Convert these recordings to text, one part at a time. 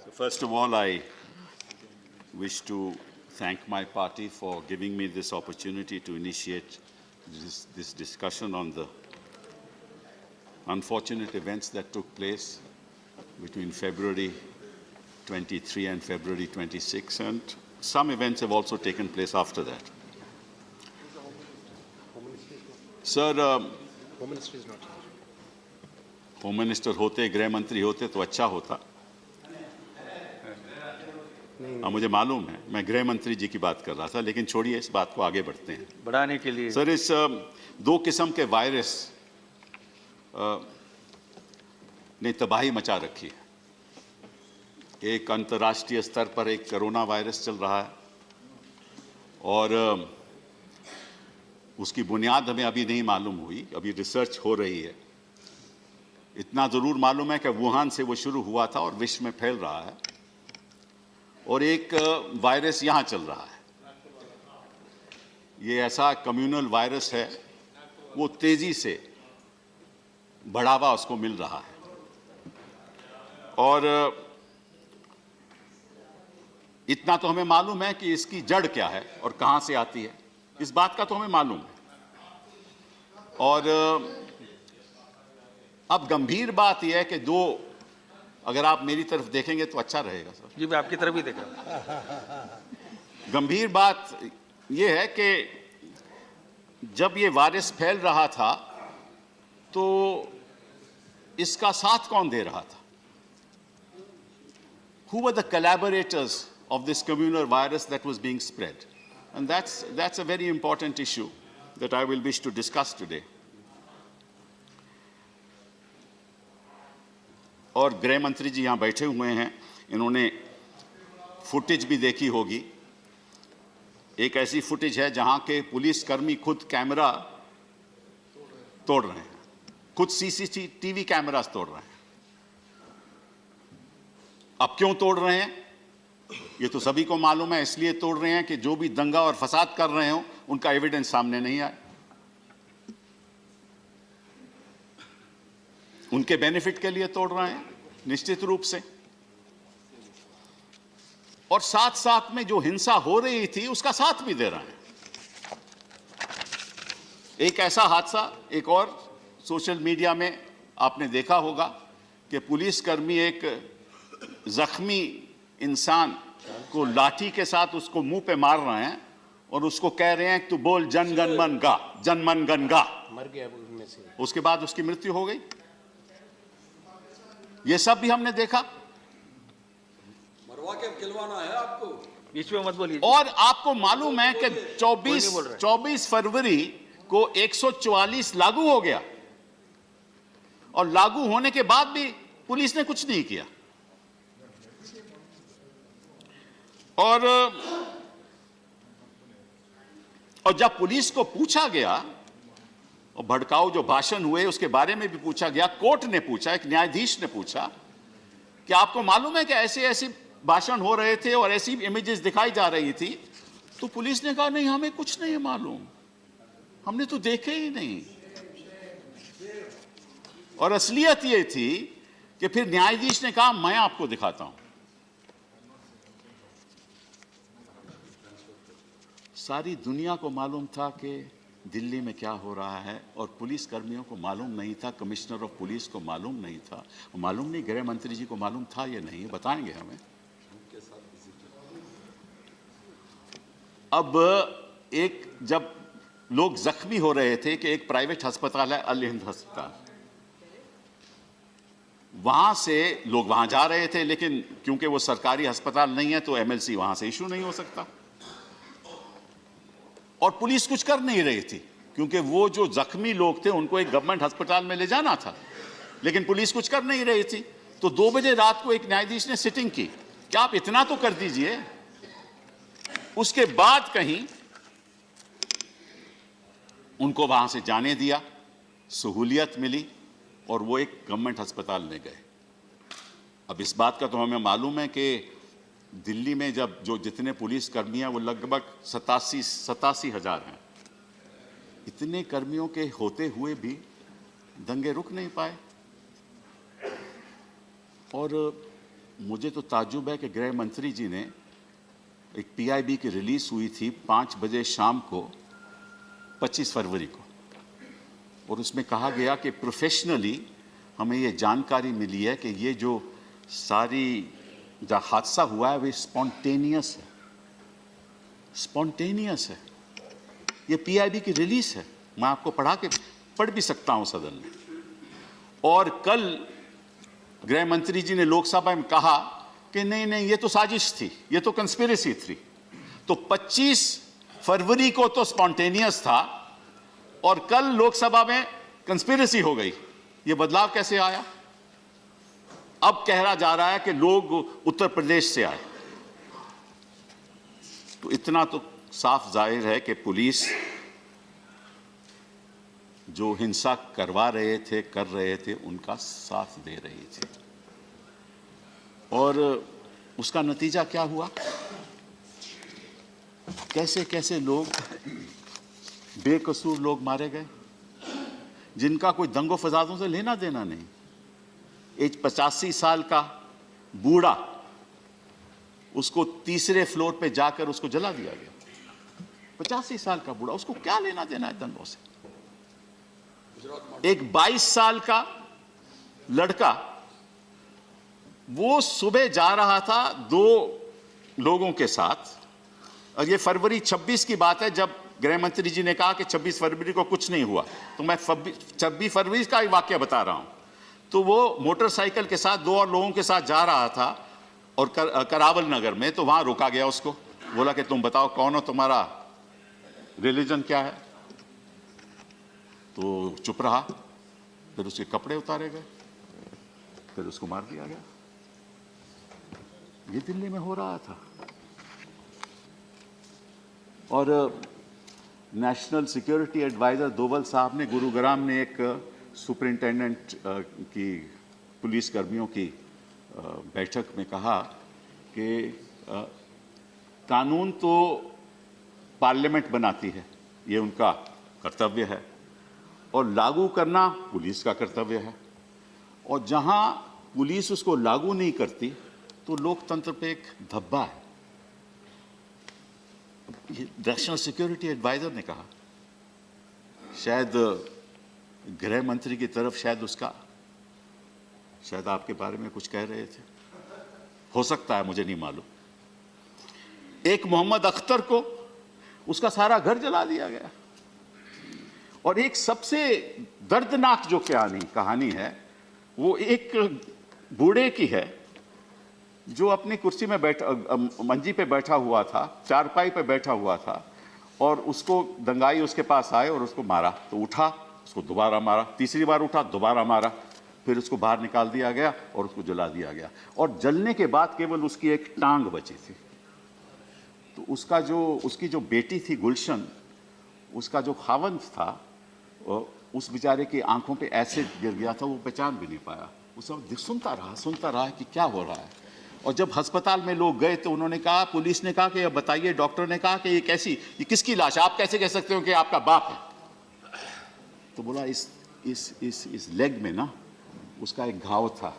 So first of all, I wish to thank my party for giving me this opportunity to initiate this discussion on the unfortunate events that took place between February 23 and February 26, and some events have also taken place after that. Sir, Home Minister is not here. Home minister होते, गृह मंत्री होते तो अच्छा होता। मुझे मालूम है, मैं गृह मंत्री जी की बात कर रहा था, लेकिन छोड़िए इस बात को, आगे बढ़ते हैं। बढ़ाने के लिए सर, इस दो किस्म के वायरस ने तबाही मचा रखी है। एक अंतर्राष्ट्रीय स्तर पर एक कोरोना वायरस चल रहा है और उसकी बुनियाद हमें अभी नहीं मालूम हुई, अभी रिसर्च हो रही है। इतना जरूर मालूम है कि वुहान से वो शुरू हुआ था और विश्व में फैल रहा है, और एक वायरस यहां चल रहा है। ये ऐसा कम्युनल वायरस है, वो तेजी से बढ़ावा उसको मिल रहा है, और इतना तो हमें मालूम है कि इसकी जड़ क्या है और कहां से आती है, इस बात का तो हमें मालूम है। और अब गंभीर बात यह है कि अगर आप मेरी तरफ देखेंगे तो अच्छा रहेगा सर। जी, मैं आपकी तरफ ही देख रहा हूं। गंभीर बात यह है कि जब ये वायरस फैल रहा था तो इसका साथ कौन दे रहा था? Who were the collaborators of this communal virus that was being spread? And that's a very important issue that I will wish to discuss today. और गृह मंत्री जी यहाँ बैठे हुए हैं, इन्होंने फुटेज भी देखी होगी। एक ऐसी फुटेज है जहाँ के पुलिसकर्मी खुद कैमरा तोड़ रहे हैं, खुद सीसीटीवी कैमरास तोड़ रहे हैं। अब क्यों तोड़ रहे हैं ये तो सभी को मालूम है, इसलिए तोड़ रहे हैं कि जो भी दंगा और फसाद कर रहे हो उनका एविडेंस सामने नहीं आए, उनके बेनिफिट के लिए तोड़ रहे हैं निश्चित रूप से। और साथ साथ में जो हिंसा हो रही थी उसका साथ भी दे रहे हैं। एक ऐसा हादसा एक और सोशल मीडिया में आपने देखा होगा कि पुलिसकर्मी एक जख्मी इंसान को लाठी के साथ उसको मुंह पे मार रहे हैं और उसको कह रहे हैं तू बोल जन गण मन गा, जन मन गण गा। मर गया उनमें से। उसके बाद उसकी मृत्यु हो गई। ये सब भी हमने देखा। मरवा के खिलवाना है आपको। बीच में मत बोलिए। और आपको मालूम है कि 24 फरवरी को 144 लागू हो गया, और लागू होने के बाद भी पुलिस ने कुछ नहीं किया। और जब पुलिस को पूछा गया और भड़काऊ जो भाषण हुए उसके बारे में भी पूछा गया, कोर्ट ने पूछा, एक न्यायाधीश ने पूछा कि आपको मालूम है कि ऐसे ऐसे भाषण हो रहे थे और ऐसी इमेजेस दिखाई जा रही थी, तो पुलिस ने कहा नहीं हमें कुछ नहीं मालूम, हमने तो देखे ही नहीं। और असलियत ये थी कि फिर न्यायाधीश ने कहा मैं आपको दिखाता हूं। सारी दुनिया को मालूम था कि दिल्ली में क्या हो रहा है, और पुलिस कर्मियों को मालूम नहीं था, कमिश्नर ऑफ पुलिस को मालूम नहीं था, मालूम नहीं गृह मंत्री जी को मालूम था या नहीं, बताएंगे हमें। अब जब लोग जख्मी हो रहे थे कि एक प्राइवेट अस्पताल है अल हिंद अस्पताल, वहां से लोग वहां जा रहे थे, लेकिन क्योंकि वो सरकारी अस्पताल नहीं है तो एमएलसी वहां से इशू नहीं हो सकता, और पुलिस कुछ कर नहीं रही थी क्योंकि वो जो जख्मी लोग थे उनको एक गवर्नमेंट अस्पताल में ले जाना था, लेकिन पुलिस कुछ कर नहीं रही थी। तो 2 बजे रात को एक न्यायाधीश ने सिटिंग की कि आप इतना तो कर दीजिए। उसके बाद कहीं उनको वहां से जाने दिया, सहूलियत मिली, और वो एक गवर्नमेंट अस्पताल में गए। अब इस बात का तो हमें मालूम है कि दिल्ली में जब जो जितने पुलिस कर्मी हैं वो लगभग 87 हजार हैं। इतने कर्मियों के होते हुए भी दंगे रुक नहीं पाए, और मुझे तो ताज्जुब है कि गृह मंत्री जी ने एक पीआईबी की रिलीज हुई थी 5 बजे शाम को 25 फरवरी को, और उसमें कहा गया कि प्रोफेशनली हमें ये जानकारी मिली है कि ये जो सारी जो हादसा हुआ है वो स्पॉन्टेनियस है, स्पॉन्टेनियस है। ये पीआईबी की रिलीज है, मैं आपको पढ़ भी सकता हूं सदन में। और कल गृह मंत्री जी ने लोकसभा में कहा कि नहीं नहीं ये तो साजिश थी, ये तो कंस्पिरेसी थी। तो 25 फरवरी को तो स्पॉन्टेनियस था और कल लोकसभा में कंस्पिरेसी हो गई। ये बदलाव कैसे आया? अब कहा जा रहा है कि लोग उत्तर प्रदेश से आए। तो इतना तो साफ जाहिर है कि पुलिस जो हिंसा कर रहे थे उनका साथ दे रही थी। और उसका नतीजा क्या हुआ? कैसे कैसे लोग, बेकसूर लोग मारे गए जिनका कोई दंगों फसादों से लेना देना नहीं। एक 85 साल का बूढ़ा, उसको तीसरे फ्लोर पे जाकर उसको जला दिया गया। 85 साल का बूढ़ा, उसको क्या लेना देना है दंगों से? एक 22 साल का लड़का, वो सुबह जा रहा था 2 लोगों के साथ, और ये फरवरी 26 की बात है जब गृह मंत्री जी ने कहा कि 26 फरवरी को कुछ नहीं हुआ, तो मैं 26 फरवरी का ही वाक्य बता रहा हूं। तो वो मोटरसाइकिल के साथ 2 और लोगों के साथ जा रहा था और करावल नगर में, तो वहां रोका गया उसको। बोला कि तुम बताओ कौन हो, तुम्हारा रिलीजन क्या है? तो चुप रहा। फिर उसके कपड़े उतारे गए, फिर उसको मार दिया गया। ये दिल्ली में हो रहा था। और नेशनल सिक्योरिटी एडवाइजर दोवल साहब ने गुरुग्राम में एक सुपरिंटेंडेंट की पुलिस कर्मियों की बैठक में कहा कि कानून तो पार्लियामेंट बनाती है, ये उनका कर्तव्य है, और लागू करना पुलिस का कर्तव्य है। और जहां पुलिस उसको लागू नहीं करती तो लोकतंत्र पे एक धब्बा है। नेशनल सिक्योरिटी एडवाइजर ने कहा, शायद गृह मंत्री की तरफ शायद आपके बारे में कुछ कह रहे थे, हो सकता है, मुझे नहीं मालूम। एक मोहम्मद अख्तर को उसका सारा घर जला दिया गया। और एक सबसे दर्दनाक जो कहानी है वो एक बूढ़े की है जो अपनी कुर्सी में मंजी पे बैठा हुआ था, चारपाई पे बैठा हुआ था, और उसको दंगाई उसके पास आए और उसको मारा। तो उठा, उसको दोबारा मारा, तीसरी बार उठा, दोबारा मारा, फिर उसको बाहर निकाल दिया गया और उसको जला दिया गया। और जलने के बाद केवल उसकी एक टांग बची थी। तो उसकी जो बेटी थी गुलशन, उसका जो खावंद था, उस बेचारे की आंखों पे एसिड गिर गया था, वो पहचान भी नहीं पाया। वो सब सुनता रहा कि क्या हो रहा है। और जब अस्पताल में लोग गए तो उन्होंने कहा, पुलिस ने कहा कि अब बताइए, डॉक्टर ने कहा कि ये किसकी लाश है, आप कैसे कह सकते हो कि आपका बाप है? तो बोला इस लेग में ना उसका एक घाव था।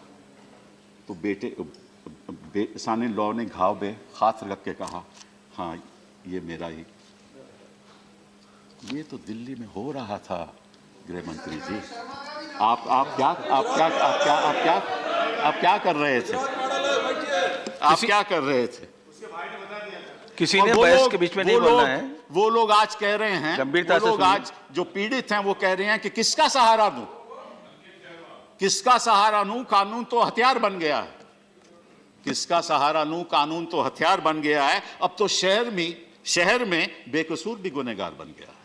तो साने लॉ ने घाव पे हाथ रख के कहा, हाँ ये मेरा ही। ये तो दिल्ली में हो रहा था गृह मंत्री जी। आप क्या कर रहे थे? आप क्या कर रहे थे? किसी ने बहस के बीच में नहीं बोलना है। वो लोग आज कह रहे हैं, गंभीरता से सुनिए। आज जो पीड़ित हैं वो कह रहे हैं कि किसका सहारा दूं, किसका सहारा लूं, कानून तो हथियार बन गया है। किसका सहारा लूं, कानून तो हथियार बन गया है। अब तो शहर में बेकसूर भी गुनहगार बन गया है।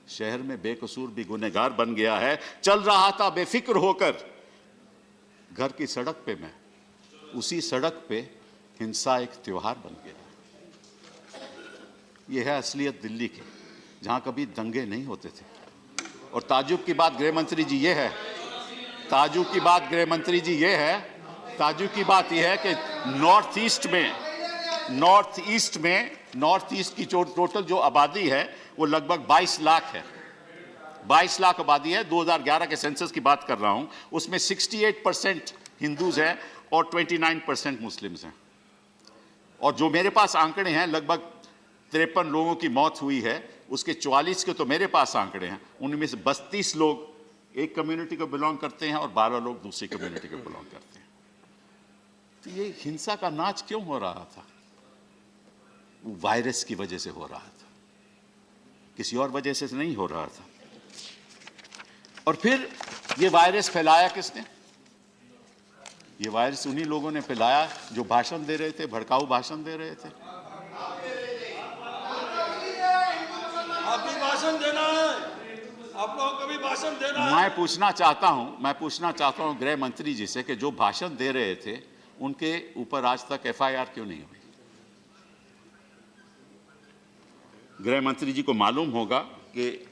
शहर में बेकसूर भी गुनहगार बन गया है। चल रहा था बेफिक्र होकर घर की सड़क पे, मैं उसी सड़क पे हिंसा एक त्योहार बन गया। यह है असलियत दिल्ली की, जहां कभी दंगे नहीं होते थे। और ताज्जुब की बात गृह मंत्री जी ये है, ताज्जुब की बात गृह मंत्री जी ये है, ताज्जुब की बात यह है कि नॉर्थ ईस्ट की टोटल जो आबादी है वो लगभग 22 लाख है। 22 लाख आबादी है। 2011 के सेंसस की बात कर रहा हूं, उसमें 68% हिंदूज हैं और 29% मुस्लिम्स हैं। और जो मेरे पास आंकड़े हैं, लगभग 53 लोगों की मौत हुई है, उसके 44 के तो मेरे पास आंकड़े हैं, उनमें से 32 लोग एक कम्युनिटी को बिलोंग करते हैं और 12 लोग दूसरी कम्युनिटी को बिलोंग करते हैं। तो ये हिंसा का नाच क्यों हो रहा था? वो वायरस की वजह से हो रहा था, किसी और वजह से नहीं हो रहा था। और फिर ये वायरस फैलाया किसने? ये वायरस उन्हीं लोगों ने फैलाया जो भाषण दे रहे थे, भड़काऊ भाषण दे रहे थे। आप भी भाषण देना है, आप लोगों को भी भाषण देना है। मैं पूछना चाहता हूं गृह मंत्री जी से कि जो भाषण दे रहे थे उनके ऊपर आज तक FIR क्यों नहीं हुई? गृह मंत्री जी को मालूम होगा कि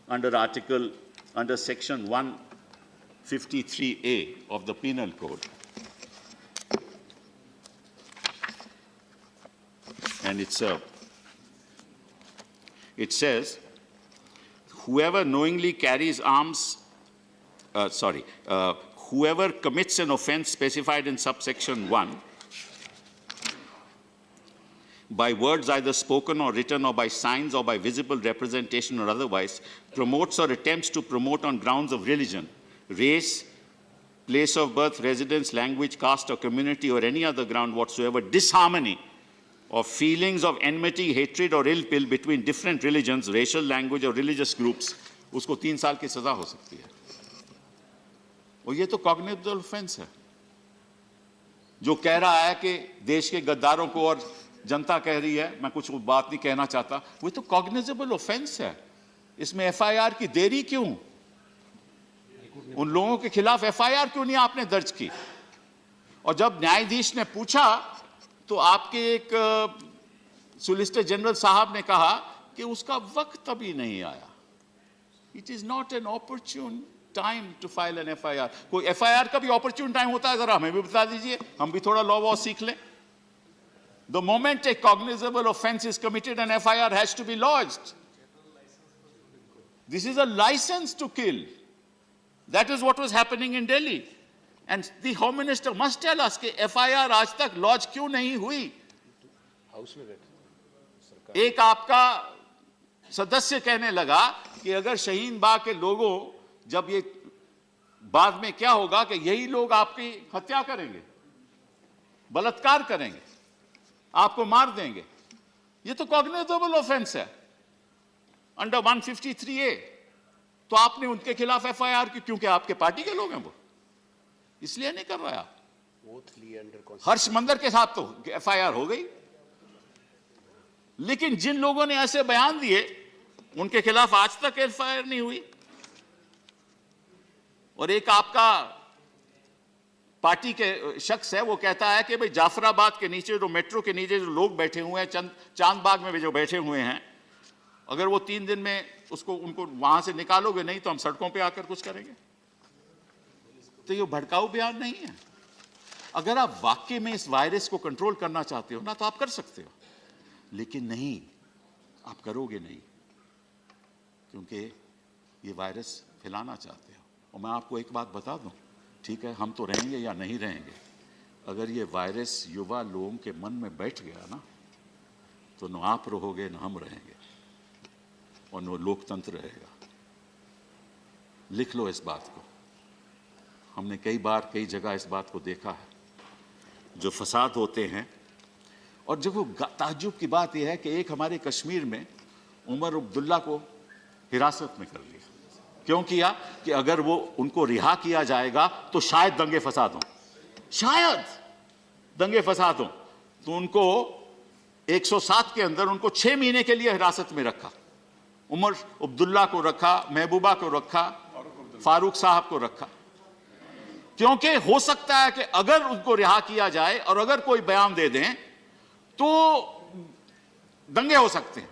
under section 153A of the Penal Code, and it says, whoever knowingly carries arms, whoever commits an offense specified in subsection 1 by words either spoken or written or by signs or by visible representation or otherwise, promotes or attempts to promote on grounds of religion, race, place of birth, residence, language, caste or community or any other ground whatsoever, disharmony or feelings of enmity, hatred or ill will between different religions, racial, language or religious groups, उसको 3 साल की सजा हो सकती है। और ये तो कॉग्निजेबल ऑफेंस है। जो कह रहा है कि देश के गद्दारों को, और जनता कह रही है, मैं कुछ बात नहीं कहना चाहता, वो तो कॉग्निजेबल ऑफेंस है। इसमें FIR की देरी क्यों? उन लोगों के खिलाफ FIR क्यों नहीं आपने दर्ज की? और जब न्यायाधीश ने पूछा तो आपके एक सोलिसिटर जनरल साहब ने कहा कि उसका वक्त अभी नहीं आया। It is not an opportune time to file an FIR। कोई FIR का भी ऑपर्च्यून टाइम होता है? जरा हमें भी बता दीजिए, हम भी थोड़ा लॉ वॉ सीख लें। The moment a cognizable offense is committed, an FIR has to be lodged. This is a license to kill. That is what was happening in Delhi. And the Home Minister must tell us कि FIR आज तक launch क्यों नहीं हुई? House में बैठे एक आपका सदस्य कहने लगा कि अगर शाहीन बाग के लोगों, जब ये बाद में क्या होगा कि यही लोग आपकी हत्या करेंगे, बलात्कार करेंगे, आपको मार देंगे। ये तो कॉग्निजेबल ऑफेंस है अंडर 153A। तो आपने उनके खिलाफ FIR की, क्योंकि आपके पार्टी के लोग हैं, वो इसलिए नहीं कर रहा। हर्ष मंदर के साथ तो FIR हो गई, लेकिन जिन लोगों ने ऐसे बयान दिए उनके खिलाफ आज तक FIR नहीं हुई। और एक आपका पार्टी के शख्स है, वो कहता है कि भाई जाफराबाद के नीचे, जो मेट्रो के नीचे जो लोग बैठे हुए हैं, चांदबाग में भी जो बैठे हुए हैं, अगर वो 3 दिन में उनको वहां से निकालोगे नहीं तो हम सड़कों पे आकर कुछ करेंगे। तो ये भड़काऊ बयान नहीं है। अगर आप वाकई में इस वायरस को कंट्रोल करना चाहते हो ना, तो आप कर सकते हो, लेकिन नहीं, आप करोगे नहीं, क्योंकि ये वायरस फैलाना चाहते हो। और मैं आपको एक बात बता दूं, ठीक है, हम तो रहेंगे या नहीं रहेंगे, अगर ये वायरस युवा लोगों के मन में बैठ गया ना, तो न आप रहोगे न हम रहेंगे, और न लोकतंत्र रहेगा। लिख लो इस बात को। हमने कई बार कई जगह इस बात को देखा है, जो फसाद होते हैं। और जब वो ताज्जुब की बात यह है कि एक हमारे कश्मीर में उमर अब्दुल्ला को हिरासत में कर लिया। क्यों किया? कि अगर वो उनको रिहा किया जाएगा तो शायद दंगे फसाद हों, शायद दंगे फसाद हों। तो उनको 107 के अंदर उनको 6 महीने के लिए हिरासत में रखा। उमर अब्दुल्ला को रखा, महबूबा को रखा, फारूक साहब को रखा, क्योंकि हो सकता है कि अगर उनको रिहा किया जाए और अगर कोई बयान दे दें तो दंगे हो सकते हैं।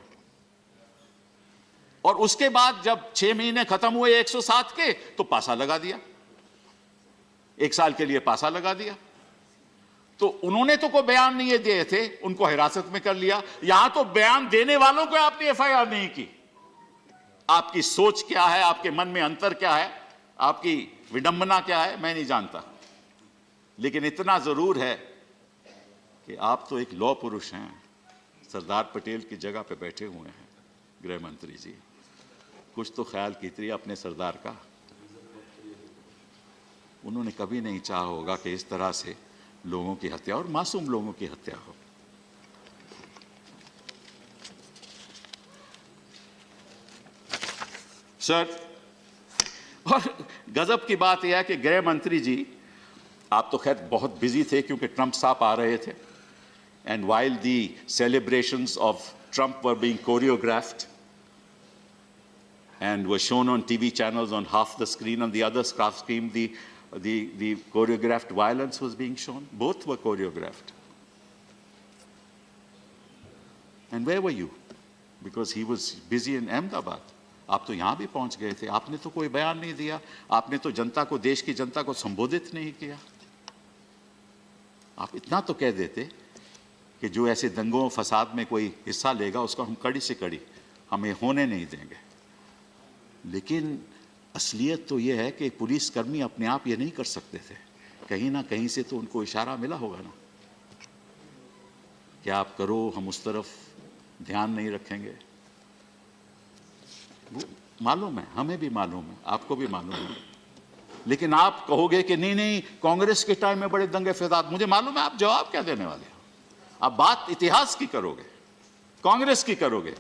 और उसके बाद जब 6 महीने खत्म हुए 107 के, तो पासा लगा दिया, 1 साल के लिए पासा लगा दिया। तो उन्होंने तो कोई बयान नहीं दिए थे, उनको हिरासत में कर लिया। यहां तो बयान देने वालों को आपने FIR नहीं की। आपकी सोच क्या है, आपके मन में अंतर क्या है, आपकी विडंबना क्या है, मैं नहीं जानता। लेकिन इतना जरूर है कि आप तो एक लौह पुरुष हैं, सरदार पटेल की जगह पे बैठे हुए हैं गृह मंत्री जी। कुछ तो ख्याल कीजिए अपने सरदार का। उन्होंने कभी नहीं चाहा होगा कि इस तरह से लोगों की हत्या, और मासूम लोगों की हत्या हो। सर, और गजब की बात यह है कि गृह मंत्री जी, आप तो खैर बहुत बिजी थे क्योंकि ट्रंप साहब आ रहे थे, and while the celebrations of Trump were being choreographed and were shown on TV channels on half the screen, on the other half screen the choreographed violence was being shown. Both were choreographed. And where were you? Because he was busy in Ahmedabad. आप तो यहाँ भी पहुँच गए थे, आपने तो कोई बयान नहीं दिया, आपने तो जनता को, देश की जनता को संबोधित नहीं किया। आप इतना तो कह देते कि जो ऐसे दंगों फसाद में कोई हिस्सा लेगा उसको हम कड़ी से कड़ी हमें होने नहीं देंगे। लेकिन असलियत तो यह है कि पुलिसकर्मी अपने आप ये नहीं कर सकते थे, कहीं ना कहीं से तो उनको इशारा मिला होगा ना कि आप करो, हम उस तरफ ध्यान नहीं रखेंगे। वो मालूम है, हमें भी मालूम है, आपको भी मालूम है। लेकिन आप कहोगे कि नहीं नहीं, कांग्रेस के टाइम में बड़े दंगे फसाद। मुझे मालूम है आप जवाब क्या देने वाले हो। आप बात इतिहास की करोगे, कांग्रेस की करोगे,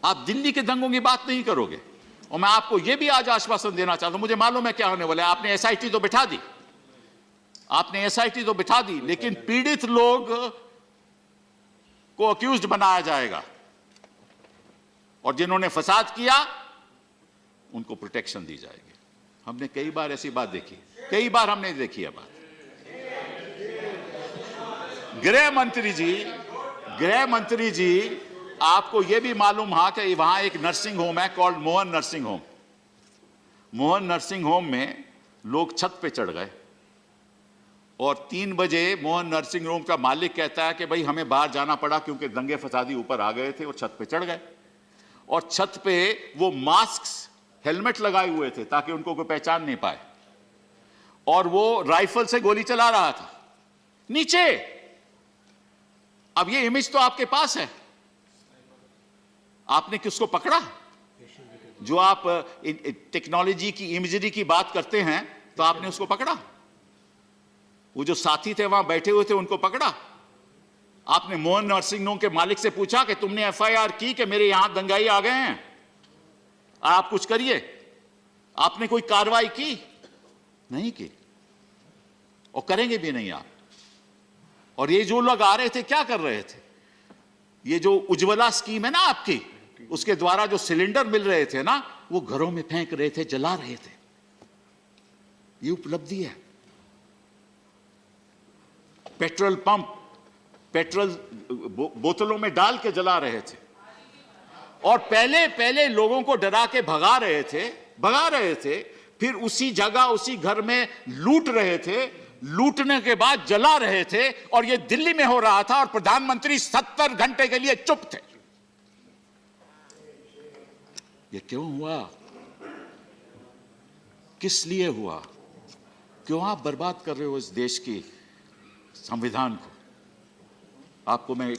आप दिल्ली के दंगों की बात नहीं करोगे। और मैं आपको यह भी आज आश्वासन देना चाहता हूं, मुझे मालूम है क्या होने वाला है। आपने एसआईटी तो बिठा दी, आपने एसआईटी तो बिठा दी, लेकिन पीड़ित लोग को अक्यूज्ड बनाया जाएगा, और जिन्होंने फसाद किया उनको प्रोटेक्शन दी जाएगी। हमने कई बार ऐसी बात देखी, कई बार हमने देखी है बात। गृह मंत्री जी आपको यह भी मालूम है कि वहां एक नर्सिंग होम है called Mohan nursing home. Mohan nursing home में लोग छत पे चढ़ गए, और 3 बजे मोहन नर्सिंग होम का मालिक कहता है कि भाई हमें बाहर जाना पड़ा क्योंकि दंगे फसादी ऊपर आ गए थे, और छत पे चढ़ गए। और छत पे वो मास्क, हेलमेट लगाए हुए थे ताकि उनको कोई पहचान नहीं पाए, और वो राइफल से गोली चला रहा था नीचे। अब ये इमेज तो आपके पास है, आपने किसको पकड़ा? जो आप टेक्नोलॉजी की इमेजरी की बात करते हैं तो आपने उसको पकड़ा? वो जो साथी थे वहां बैठे हुए थे उनको पकड़ा? आपने मोहन नर्सिंग होम के मालिक से पूछा कि तुमने एफआईआर की कि मेरे यहां दंगाई आ गए हैं, आप कुछ करिए? आपने कोई कार्रवाई की? नहीं की, और करेंगे भी नहीं आप। और ये जो लोग आ रहे थे क्या कर रहे थे? ये जो उज्ज्वला स्कीम है ना आपकी, उसके द्वारा जो सिलेंडर मिल रहे थे ना, वो घरों में फेंक रहे थे, जला रहे थे। ये उपलब्धि है। पेट्रोल पंप, पेट्रोल बोतलों में डाल के जला रहे थे, और पहले लोगों को डरा के भगा रहे थे, फिर उसी जगह उसी घर में लूट रहे थे, लूटने के बाद जला रहे थे। और यह दिल्ली में हो रहा था, और प्रधानमंत्री 70 घंटे के लिए चुप थे। ये क्यों हुआ? किस लिए हुआ? क्यों आप बर्बाद कर रहे हो इस देश की संविधान को? आपको मैं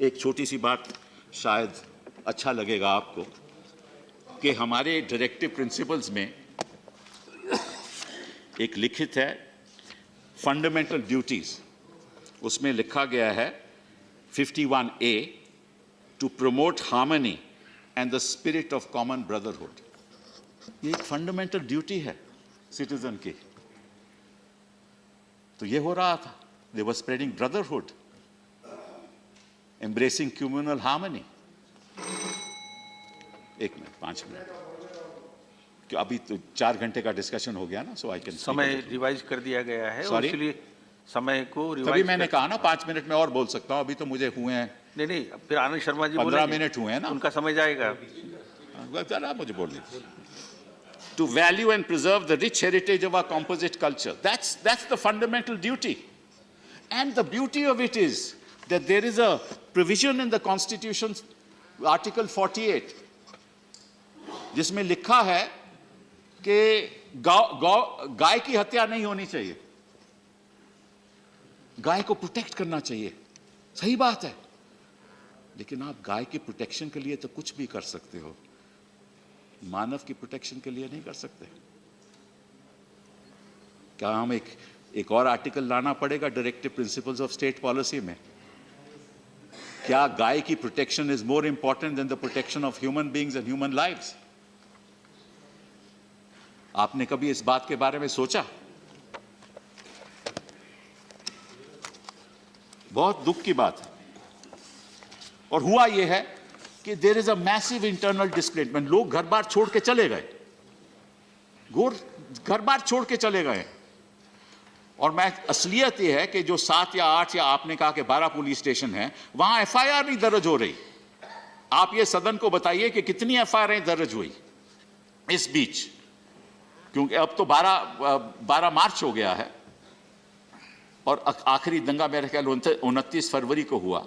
एक छोटी सी बात, शायद अच्छा लगेगा आपको, कि हमारे डायरेक्टिव प्रिंसिपल्स में एक लिखित है फंडामेंटल ड्यूटीज। उसमें लिखा गया है 51A, to promote harmony and the spirit of common brotherhood. ये एक फंडामेंटल ड्यूटी है सिटीजन की। तो ये हो रहा था, they were spreading brotherhood, embracing communal harmony. 1 minute, 5 minute, कि अभी तो 4 घंटे का डिस्कशन हो गया ना, सो आई कैन। समय रिवाइज कर दिया गया है, और इसलिए समय को रिवाइज। तभी मैंने कहा ना 5 मिनट में और बोल सकता हूं, अभी तो मुझे हुए हैं। नहीं, फिर आनंद शर्मा जी 15 मिनट हुए हैं ना, उनका समय जाएगा। जरा मुझे बोल दीजिए। To value and preserve the rich heritage of our composite culture. That's the fundamental duty. And the beauty of it is that there is a provision in the Constitution, Article 48, जिसमें लिखा है कि गाय की हत्या नहीं होनी चाहिए, गाय को प्रोटेक्ट करना चाहिए, सही बात है, लेकिन आप गाय की प्रोटेक्शन के लिए तो कुछ भी कर सकते हो, मानव की प्रोटेक्शन के लिए नहीं कर सकते। क्या हम एक और आर्टिकल लाना पड़ेगा directive principles of state policy में? क्या गाय की protection is more important than the protection of human beings and human lives? आपने कभी इस बात के बारे में सोचा? बहुत दुख की बात है। और हुआ यह है कि there is a massive internal displacement. लोग घर बार छोड़ के चले गए, घर बार छोड़ के चले गए। और मैं असलियत यह है कि जो 7 या 8 या आपने कहा कि 12 पुलिस स्टेशन है, वहां एफआईआर नहीं दर्ज हो रही। आप ये सदन को बताइए कि कितनी एफआईआर दर्ज हुई इस बीच, क्योंकि अब तो 12 मार्च हो गया है और आखिरी दंगा मेरे ख्याल 29 फरवरी को हुआ।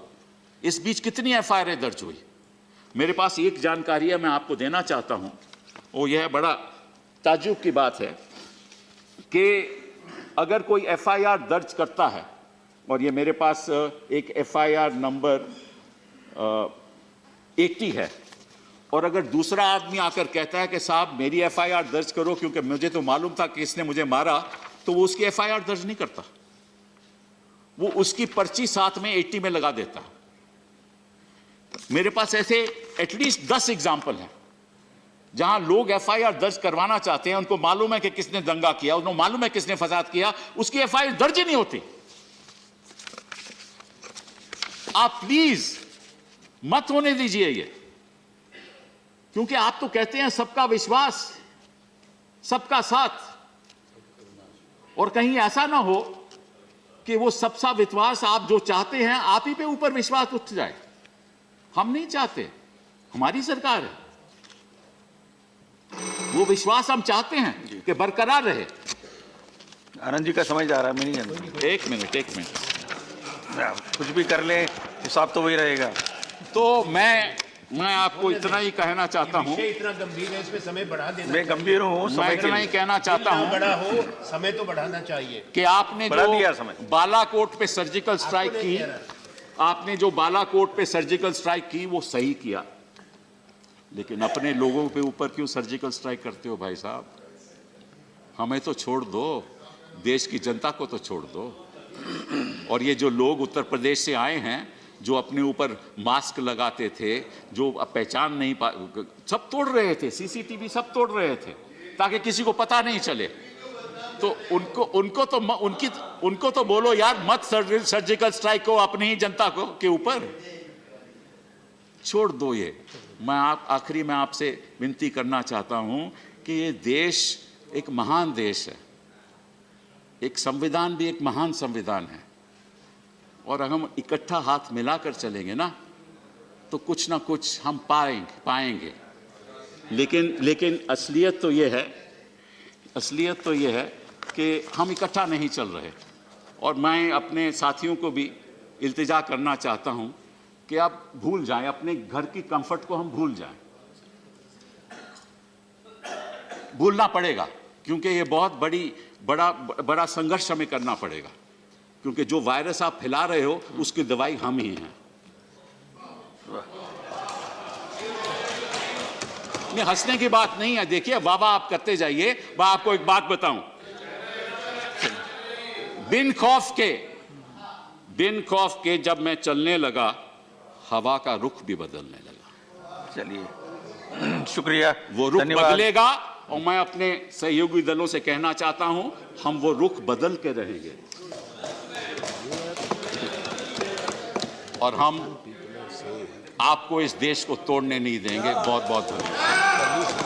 इस बीच कितनी एफआईआर दर्ज हुई? मेरे पास एक जानकारी है, मैं आपको देना चाहता हूं। वो यह बड़ा ताज्जुब की बात है कि अगर कोई एफआईआर दर्ज करता है, और ये मेरे पास एक एफआईआर नंबर 80 है, और अगर दूसरा आदमी आकर कहता है कि साहब मेरी एफआईआर दर्ज करो क्योंकि मुझे तो मालूम था कि इसने मुझे मारा, तो वो उसकी एफआईआर दर्ज नहीं करता, वो उसकी पर्ची साथ में 80 में लगा देता। मेरे पास ऐसे एटलीस्ट 10 एग्जाम्पल हैं जहां लोग एफआईआर दर्ज करवाना चाहते हैं, उनको मालूम है कि किसने दंगा किया, उनको मालूम है किसने फसाद किया, उसकी एफआईआर दर्ज ही नहीं होती। आप प्लीज मत होने दीजिए ये, क्योंकि आप तो कहते हैं सबका विश्वास, सबका साथ, और कहीं ऐसा ना हो कि वो सबका विश्वास आप जो चाहते हैं आप ही पे ऊपर विश्वास उठ जाए। हम नहीं चाहते, हमारी सरकार है, वो विश्वास हम चाहते हैं कि बरकरार रहे। आनंद जी का समझ आ रहा है, मैं नहीं जानता। एक मिनट कुछ भी कर ले हिसाब तो वही रहेगा। तो मैं आपको इतना ही कहना चाहता हूं, इतना गंभीर है, इसमें समय बढ़ा देना। मैं गंभीर हूँ, मैं इतना ही कहना चाहता हूं बड़ा हो, समय तो बढ़ाना चाहिए कि आपने जो बालाकोट पे सर्जिकल स्ट्राइक की, आपने जो बालाकोट पे सर्जिकल स्ट्राइक की वो सही किया, लेकिन अपने लोगों पे ऊपर क्यों सर्जिकल स्ट्राइक करते हो भाई साहब? हमें तो छोड़ दो, देश की जनता को तो छोड़ दो। और ये जो लोग उत्तर प्रदेश से आए हैं, जो अपने ऊपर मास्क लगाते थे, जो पहचान नहीं सब तोड़ रहे थे, सीसीटीवी सब तोड़ रहे थे ताकि किसी को पता नहीं चले। तो उनको तो बोलो यार, मत सर्जिकल स्ट्राइक को अपनी ही जनता को के ऊपर छोड़ दो। ये आखिरी में आपसे विनती करना चाहता हूं कि ये देश एक महान देश है, एक संविधान भी एक महान संविधान है, और अगर हम इकट्ठा हाथ मिलाकर चलेंगे ना तो कुछ ना कुछ हम पाएंगे। लेकिन असलियत तो ये है कि हम इकट्ठा नहीं चल रहे। और मैं अपने साथियों को भी इल्तिजा करना चाहता हूं कि आप भूल जाएं, अपने घर की कंफर्ट को हम भूल जाएं। भूलना पड़ेगा, क्योंकि ये बहुत बड़ा संघर्ष हमें करना पड़ेगा, क्योंकि जो वायरस आप फैला रहे हो उसकी दवाई हम ही हैं। ये हंसने की बात नहीं है। देखिए बाबा, आप करते जाइए। मैं आपको एक बात बताऊं, बिन खौफ के जब मैं चलने लगा, हवा का रुख भी बदलने लगा। चलिए, शुक्रिया। वो रुख बदलेगा, और मैं अपने सहयोगी दलों से कहना चाहता हूं, हम वो रुख बदल के रहेंगे और हम आपको इस देश को तोड़ने नहीं देंगे। बहुत बहुत धन्यवाद।